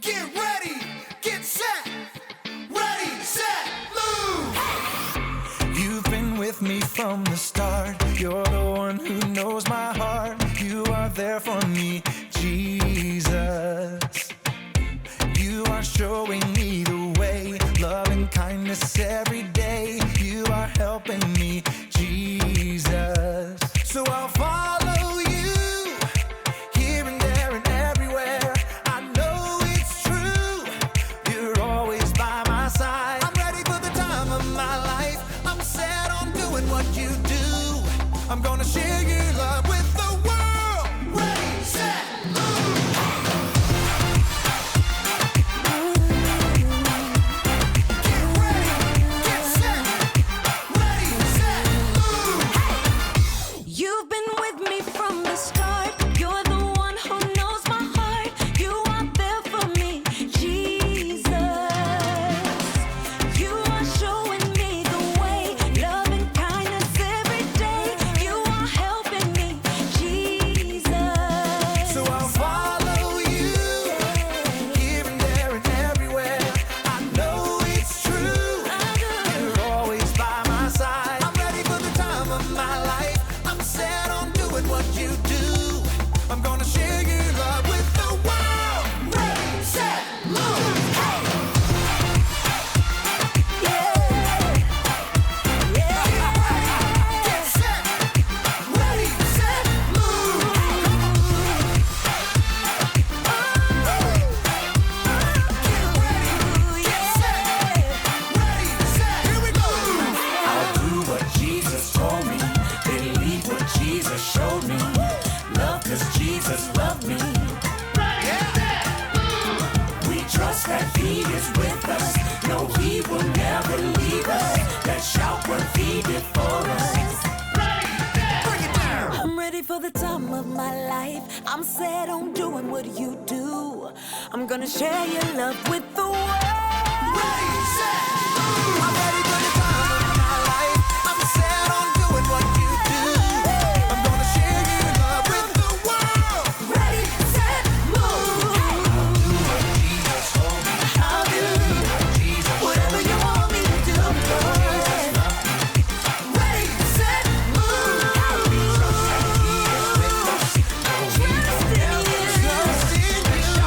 Get ready, get set, ready, set, move! You've been with me from the start. You're the one who knows my heart. You are there for me, Jesus. You are showing me the way, love and kindness every day. You are helping me, Jesus. So I'll follow you, here and there and everywhere. I know it's true, you're always by my side. I'm ready for the time of my life. I'm set on doing what you do. I'm gonna share your love with the world. Ready, set, move! Get ready, get set, ready, set, move! You've been with me from the start. You're the one who knows my heart. You are there for me, Jesus. You are showing me the way, love and kindness every day. You are helping me, Jesus. So I'll follow you, here and there and everywhere. I know it's true, you're always by my side. I'm ready for the time of my life. I'm set on doing what you do. I'm gonna share your love with the world. Ready, set, move! Get set, ready, set, move! Get ready, get set, ready, set, here we go! I'll do what Jesus told me, believe what Jesus showed me, love 'cause Jesus loved me. We trust that He is with us, no, He will never leave us. Let's shout what He did for us. Bring it down! I'm ready for the time of my life. I'm set on doing what you do. I'm gonna share your love with the world. Ready, set, move! I'm ready for the time of my life. I'm set on doing what you do. I'm gonna share your love with the world. Ready, set, move. Jesus told me, I'll do Jesus whatever you want me to do. ready, set, move! Trust in you. Trust in you.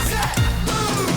Set, move!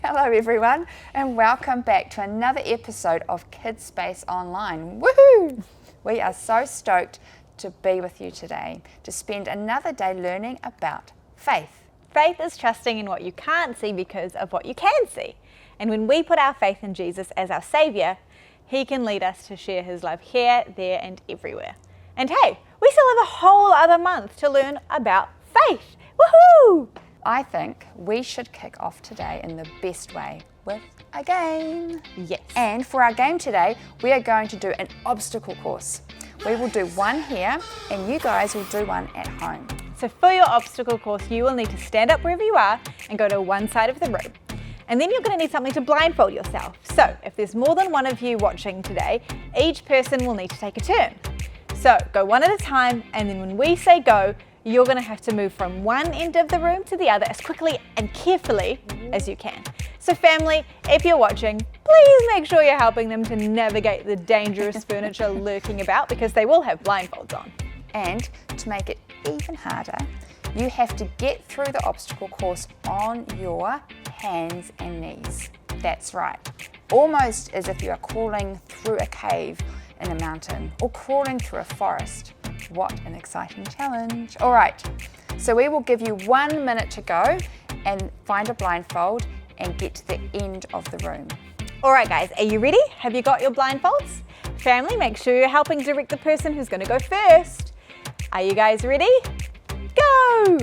Hello everyone and welcome back to another episode of Kidspace Online. Woohoo! We are so stoked to be with you today to spend another day learning about faith. Faith is trusting in what you can't see because of what you can see. And when we put our faith in Jesus as our Saviour, He can lead us to share His love here, there and everywhere. And hey, we still have a whole other month to learn about faith. Woohoo! I think we should kick off today in the best way with a game. Yes. And for our game today, we are going to do an obstacle course. We will do one here and you guys will do one at home. So for your obstacle course, you will need to stand up wherever you are and go to one side of the room. And then you're going to need something to blindfold yourself. So if there's more than one of you watching today, each person will need to take a turn. So go one at a time, and then when we say go, you're going to have to move from one end of the room to the other as quickly and carefully as you can. So family, if you're watching, please make sure you're helping them to navigate the dangerous furniture lurking about, because they will have blindfolds on. And to make it even harder, you have to get through the obstacle course on your hands and knees. That's right. Almost as if you are crawling through a cave in a mountain or crawling through a forest. What an exciting challenge. All right, so we will give you 1 minute to go and find a blindfold and get to the end of the room. All right guys, are you ready? Have you got your blindfolds? Family, make sure you're helping direct the person who's going to go first. Are you guys ready? Go!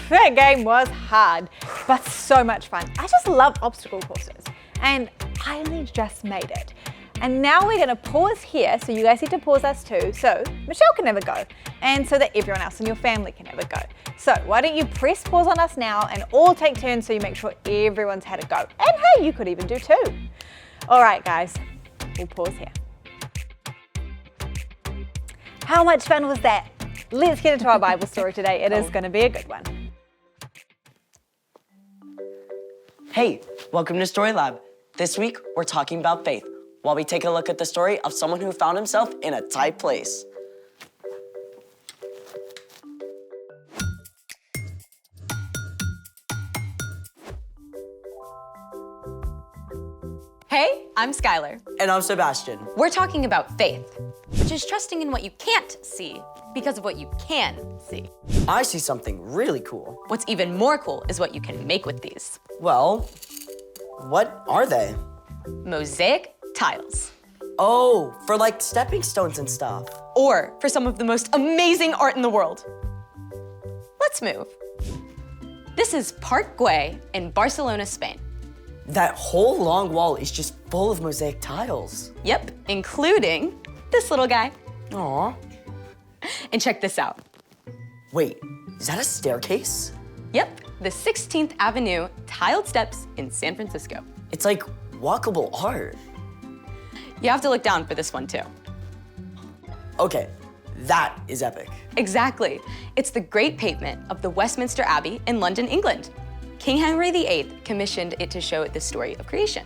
that game was hard, but so much fun. I just love obstacle courses, and I only just made it. And now we're going to pause here, so you guys need to pause us too, so Michelle can have a go, and so that everyone else in your family can have a go. So why don't you press pause on us now and all take turns so you make sure everyone's had a go. And hey, you could even do 2. All right, guys, we'll pause here. How much fun was that? Let's get into our Bible story today. It is going to be a good one. Hey, welcome to Story Lab. This week, we're talking about faith, while we take a look at the story of someone who found himself in a tight place. Hey, I'm Skylar. And I'm Sebastian. We're talking about faith, which is trusting in what you can't see because of what you can see. I see something really cool. What's even more cool is what you can make with these. Well, what are they? Mosaic tiles. Oh, for like stepping stones and stuff. Or for some of the most amazing art in the world. Let's move. This is Park Güell in Barcelona, Spain. That whole long wall is just full of mosaic tiles. Yep, including this little guy. Aw. And check this out. Wait, is that a staircase? Yep, the 16th Avenue tiled steps in San Francisco. It's like walkable art. You have to look down for this one too. Okay, that is epic. Exactly. It's the Great Pavement of the Westminster Abbey in London, England. King Henry VIII commissioned it to show the story of creation.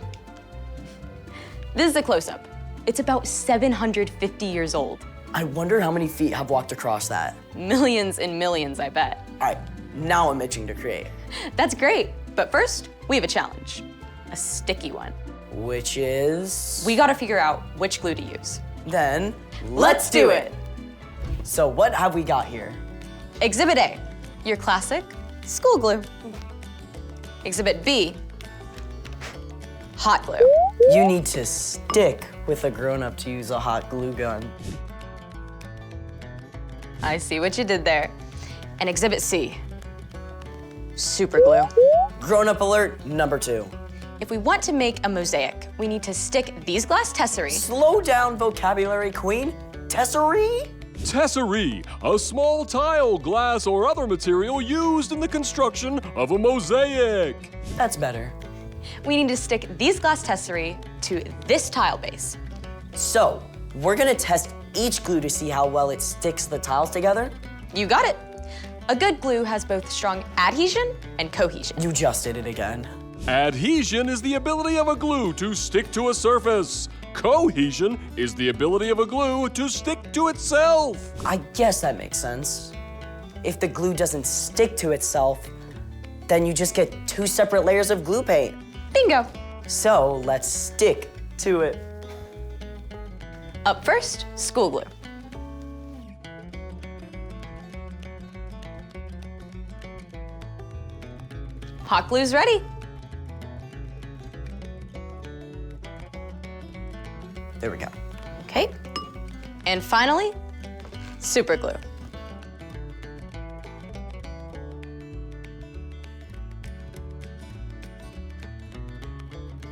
This is a close-up. It's about 750 years old. I wonder how many feet have walked across that. Millions and millions, I bet. All right, now I'm itching to create. That's great, but first, we have a challenge. A sticky one. Which is? We gotta figure out which glue to use. Then, Let's do it. So what have we got here? Exhibit A, your classic school glue. Exhibit B, hot glue. You need to stick with a grown-up to use a hot glue gun. I see what you did there. And Exhibit C, super glue. Grown-up alert number 2. If we want to make a mosaic, we need to stick these glass tesserae. Slow down, vocabulary queen. Tesserae? Tesserae, a small tile, glass, or other material used in the construction of a mosaic. That's better. We need to stick these glass tesserae to this tile base. So, we're gonna test each glue to see how well it sticks the tiles together? You got it. A good glue has both strong adhesion and cohesion. You just did it again. Adhesion is the ability of a glue to stick to a surface. Cohesion is the ability of a glue to stick to itself. I guess that makes sense. If the glue doesn't stick to itself, then you just get 2 separate layers of glue paint. Bingo. So let's stick to it. Up first, school glue. Hot glue's ready. There we go. Okay. And finally, super glue.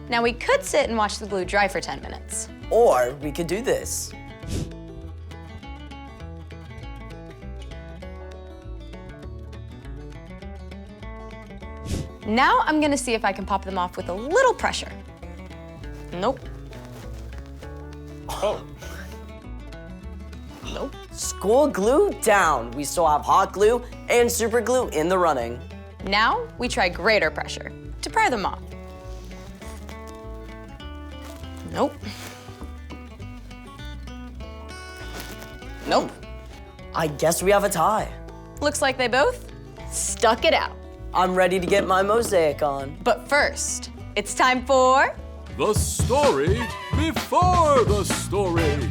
Now we could sit and watch the glue dry for 10 minutes. Or we could do this. Now I'm gonna see if I can pop them off with a little pressure. Nope. Oh. Nope. School glue down. We still have hot glue and super glue in the running. Now we try greater pressure to pry them off. Nope. Nope. I guess we have a tie. Looks like they both stuck it out. I'm ready to get my mosaic on. But first, it's time for The story before the story.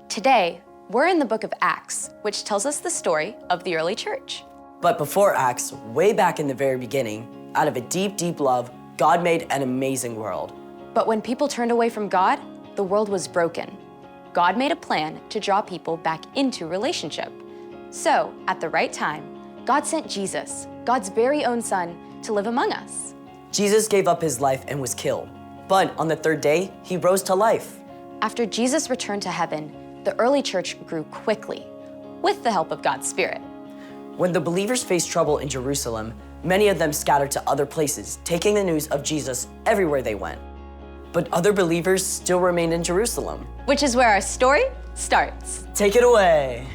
Today, we're in the book of Acts, which tells us the story of the early church. But before Acts, way back in the very beginning, out of a deep, deep love, God made an amazing world. But when people turned away from God, the world was broken. God made a plan to draw people back into relationship. So, at the right time, God sent Jesus, God's very own son, to live among us. Jesus gave up his life and was killed. But on the third day, he rose to life. After Jesus returned to heaven, the early church grew quickly, with the help of God's Spirit. When the believers faced trouble in Jerusalem, many of them scattered to other places, taking the news of Jesus everywhere they went. But other believers still remained in Jerusalem. Which is where our story starts. Take it away.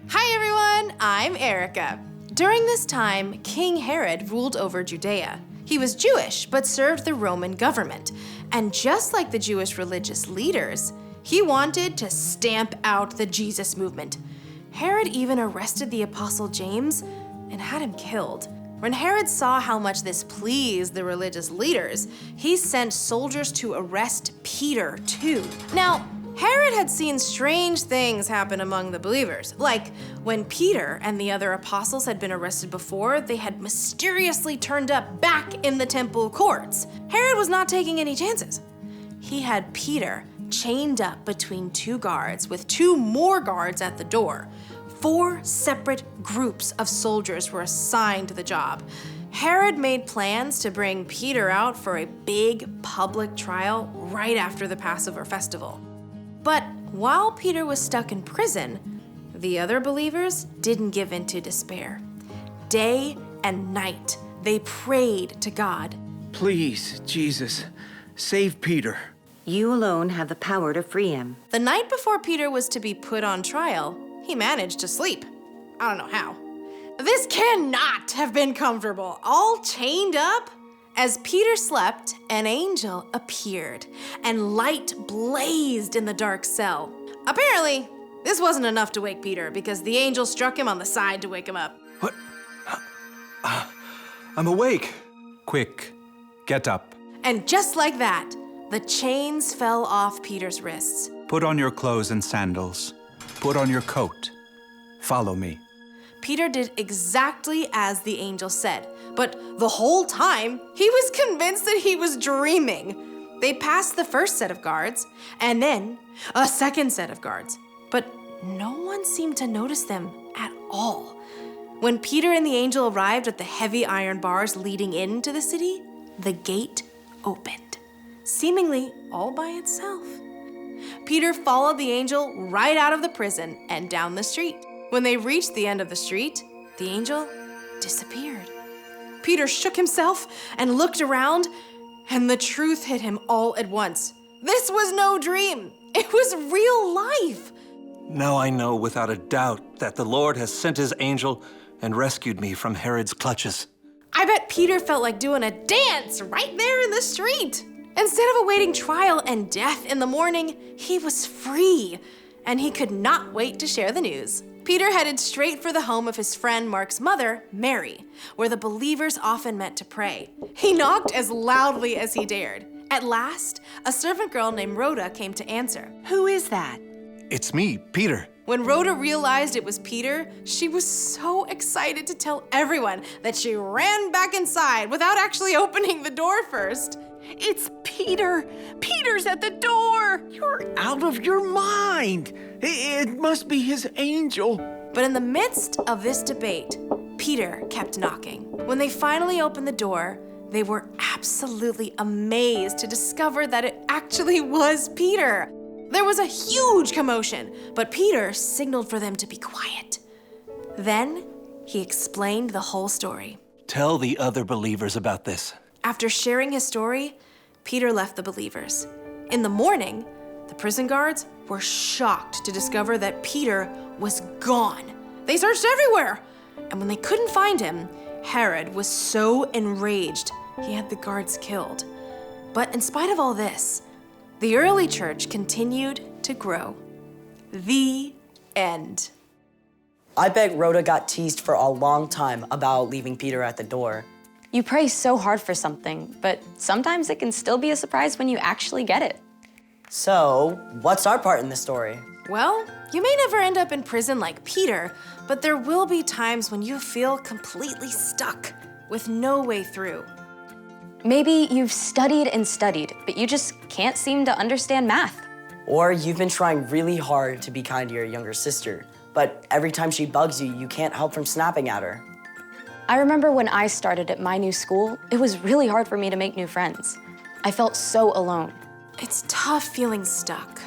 Hi everyone, I'm Erica. During this time, King Herod ruled over Judea. He was Jewish, but served the Roman government. And just like the Jewish religious leaders, he wanted to stamp out the Jesus movement. Herod even arrested the Apostle James and had him killed. When Herod saw how much this pleased the religious leaders, he sent soldiers to arrest Peter too. Now, Herod had seen strange things happen among the believers, like when Peter and the other apostles had been arrested before, they had mysteriously turned up back in the temple courts. Herod was not taking any chances. He had Peter chained up between two guards with two more guards at the door. 4 separate groups of soldiers were assigned to the job. Herod made plans to bring Peter out for a big public trial right after the Passover festival. But while Peter was stuck in prison, the other believers didn't give in to despair. Day and night, they prayed to God. Please, Jesus, save Peter. You alone have the power to free him. The night before Peter was to be put on trial, he managed to sleep. I don't know how. This cannot have been comfortable, all chained up. As Peter slept, an angel appeared, and light blazed in the dark cell. Apparently, this wasn't enough to wake Peter because the angel struck him on the side to wake him up. What? I'm awake. Quick, get up. And just like that, the chains fell off Peter's wrists. Put on your clothes and sandals. Put on your coat. Follow me. Peter did exactly as the angel said, but the whole time, he was convinced that he was dreaming. They passed the first set of guards, and then a second set of guards, but no one seemed to notice them at all. When Peter and the angel arrived at the heavy iron bars leading into the city, the gate opened, seemingly all by itself. Peter followed the angel right out of the prison and down the street. When they reached the end of the street, the angel disappeared. Peter shook himself and looked around, and the truth hit him all at once. This was no dream. It was real life. Now I know without a doubt that the Lord has sent his angel and rescued me from Herod's clutches. I bet Peter felt like doing a dance right there in the street. Instead of awaiting trial and death in the morning, he was free, and he could not wait to share the news. Peter headed straight for the home of his friend Mark's mother, Mary, where the believers often met to pray. He knocked as loudly as he dared. At last, a servant girl named Rhoda came to answer. Who is that? It's me, Peter. When Rhoda realized it was Peter, she was so excited to tell everyone that she ran back inside without actually opening the door first. It's Peter. Peter's at the door. You're out of your mind. It must be his angel. But in the midst of this debate, Peter kept knocking. When they finally opened the door, they were absolutely amazed to discover that it actually was Peter. There was a huge commotion, but Peter signaled for them to be quiet. Then he explained the whole story. Tell the other believers about this. After sharing his story, Peter left the believers. In the morning, the prison guards were shocked to discover that Peter was gone. They searched everywhere, and when they couldn't find him, Herod was so enraged he had the guards killed. But in spite of all this, the early church continued to grow. The end. I bet Rhoda got teased for a long time about leaving Peter at the door. You pray so hard for something, but sometimes it can still be a surprise when you actually get it. So, what's our part in the story? Well, you may never end up in prison like Peter, but there will be times when you feel completely stuck with no way through. Maybe you've studied and studied, but you just can't seem to understand math. Or you've been trying really hard to be kind to your younger sister, but every time she bugs you, you can't help from snapping at her. I remember when I started at my new school, it was really hard for me to make new friends. I felt so alone. It's tough feeling stuck.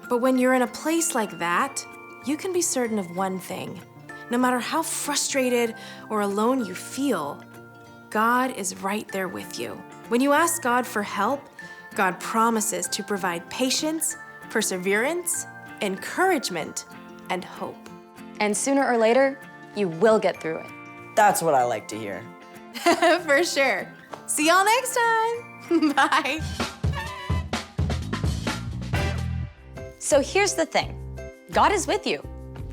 But when you're in a place like that, you can be certain of one thing. No matter how frustrated or alone you feel, God is right there with you. When you ask God for help, God promises to provide patience, perseverance, encouragement, and hope. And sooner or later, you will get through it. That's what I like to hear. For sure. See y'all next time. Bye. So here's the thing. God is with you,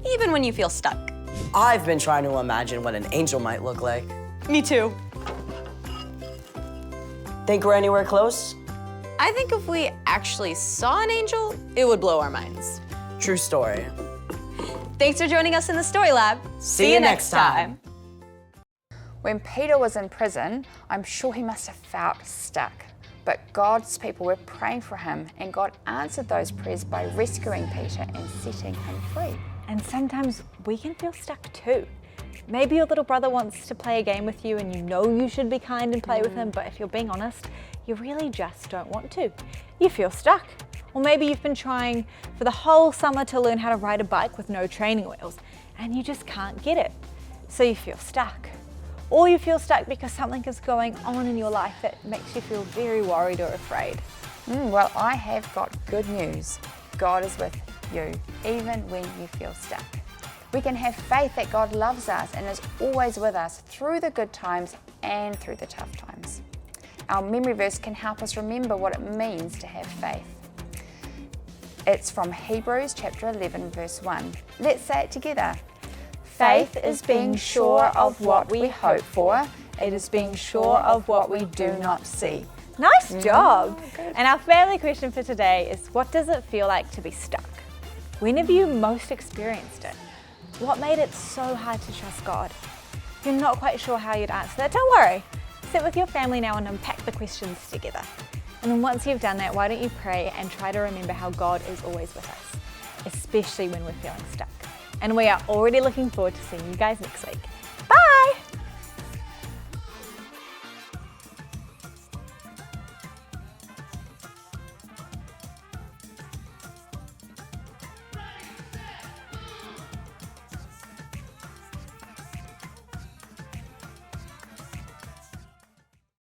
even when you feel stuck. I've been trying to imagine what an angel might look like. Me too. Think we're anywhere close? I think if we actually saw an angel, it would blow our minds. True story. Thanks for joining us in the Story Lab. See you next time. When Peter was in prison, I'm sure he must have felt stuck. But God's people were praying for him, and God answered those prayers by rescuing Peter and setting him free. And sometimes we can feel stuck too. Maybe your little brother wants to play a game with you and you know you should be kind and play with him, but if you're being honest, you really just don't want to. You feel stuck. Or maybe you've been trying for the whole summer to learn how to ride a bike with no training wheels, and you just can't get it. So you feel stuck. Or you feel stuck because something is going on in your life that makes you feel very worried or afraid. Well, I have got good news. God is with you, even when you feel stuck. We can have faith that God loves us and is always with us through the good times and through the tough times. Our memory verse can help us remember what it means to have faith. It's from Hebrews chapter 11, verse 1. Let's say it together. Faith is being sure of what we hope for. It is being sure of what we do not see. Nice job! And our family question for today is, what does it feel like to be stuck? When have you most experienced it? What made it so hard to trust God? If you're not quite sure how you'd answer that, don't worry. Sit with your family now and unpack the questions together. And then once you've done that, why don't you pray and try to remember how God is always with us, especially when we're feeling stuck. And we are already looking forward to seeing you guys next week. Bye!